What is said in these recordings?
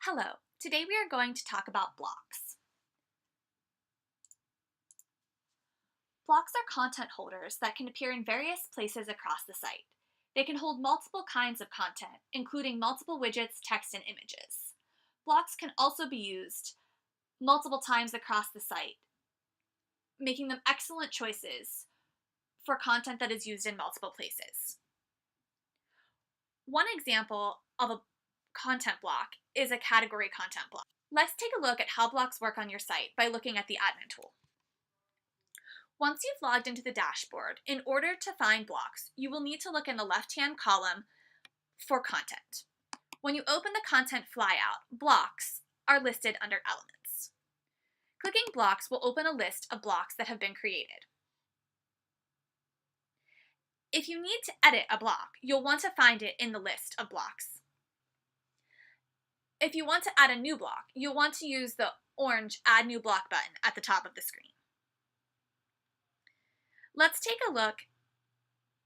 Hello, today we are going to talk about blocks. Blocks are content holders that can appear in various places across the site. They can hold multiple kinds of content, including multiple widgets, text, and images. Blocks can also be used multiple times across the site, making them excellent choices for content that is used in multiple places. One example of a content block is a category content block. Let's take a look at how blocks work on your site by looking at the admin tool. Once you've logged into the dashboard, in order to find blocks, you will need to look in the left-hand column for content. When you open the content flyout, blocks are listed under elements. Clicking blocks will open a list of blocks that have been created. If you need to edit a block, you'll want to find it in the list of blocks. If you want to add a new block, you'll want to use the orange Add New Block button at the top of the screen. Let's take a look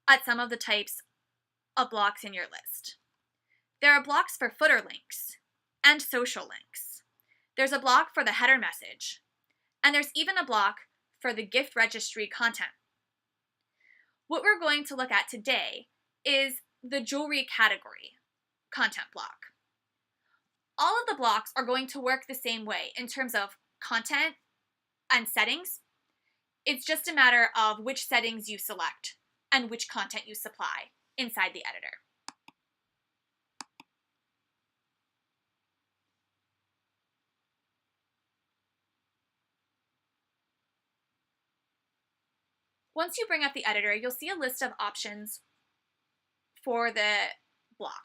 at some of the types of blocks in your list. There are blocks for footer links and social links. There's a block for the header message, and there's even a block for the gift registry content. What we're going to look at today is the jewelry category content block. All of the blocks are going to work the same way in terms of content and settings. It's just a matter of which settings you select and which content you supply inside the editor. Once you bring up the editor, you'll see a list of options for the block.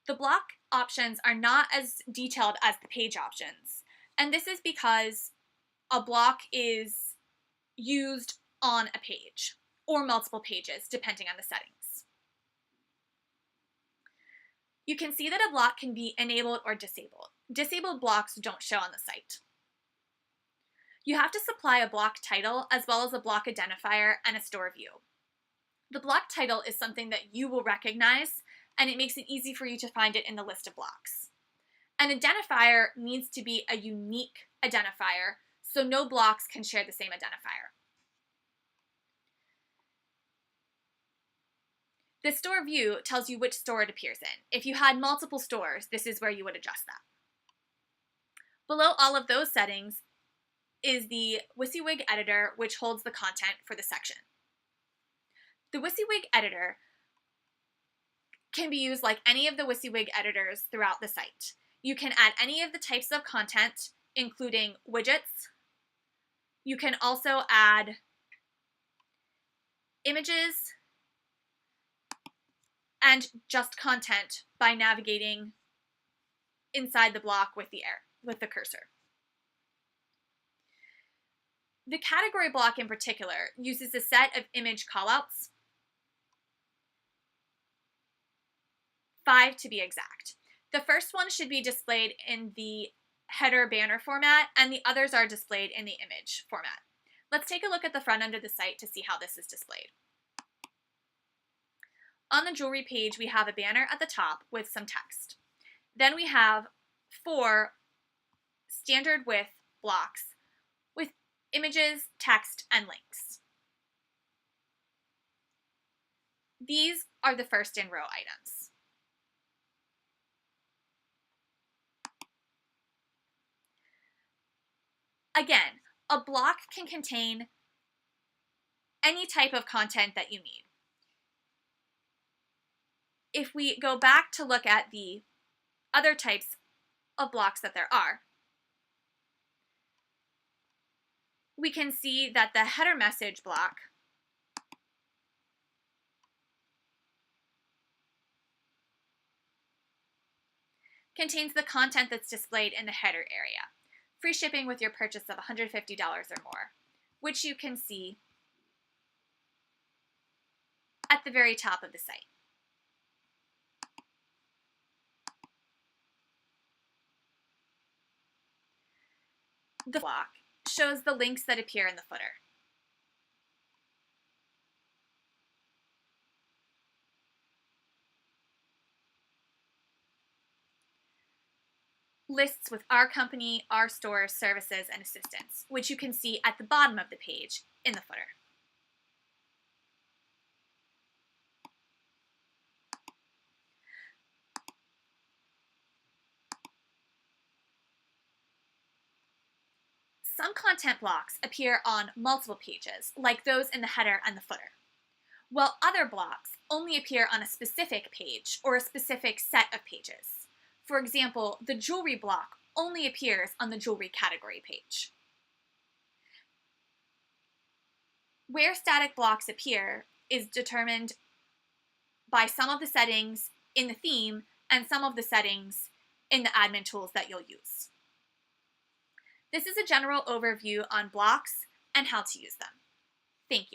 The block options are not as detailed as the page options, and this is because a block is used on a page or multiple pages, depending on the settings. You can see that a block can be enabled or disabled. Disabled blocks don't show on the site. You have to supply a block title as well as a block identifier and a store view. The block title is something that you will recognize, and it makes it easy for you to find it in the list of blocks. An identifier needs to be a unique identifier, so no blocks can share the same identifier. The store view tells you which store it appears in. If you had multiple stores, this is where you would adjust that. Below all of those settings is the WYSIWYG editor, which holds the content for the section. The WYSIWYG editor can be used like any of the WYSIWYG editors throughout the site. You can add any of the types of content, including widgets. You can also add images and just content by navigating inside the block with the cursor. The category block in particular uses a set of image callouts, 5 to be exact. The first one should be displayed in the header banner format, and the others are displayed in the image format. Let's take a look at the front end of the site to see how this is displayed. On the jewelry page, we have a banner at the top with some text. Then we have 4 standard width blocks with images, text, and links. These are the first in row items. Again, a block can contain any type of content that you need. If we go back to look at the other types of blocks that there are, we can see that the header message block contains the content that's displayed in the header area. Free shipping with your purchase of $150 or more, which you can see at the very top of the site. The block shows the links that appear in the footer. lists with our company, our store, services, and assistance, which you can see at the bottom of the page in the footer. Some content blocks appear on multiple pages, like those in the header and the footer, while other blocks only appear on a specific page or a specific set of pages. For example, the jewelry block only appears on the jewelry category page. Where static blocks appear is determined by some of the settings in the theme and some of the settings in the admin tools that you'll use. This is a general overview on blocks and how to use them.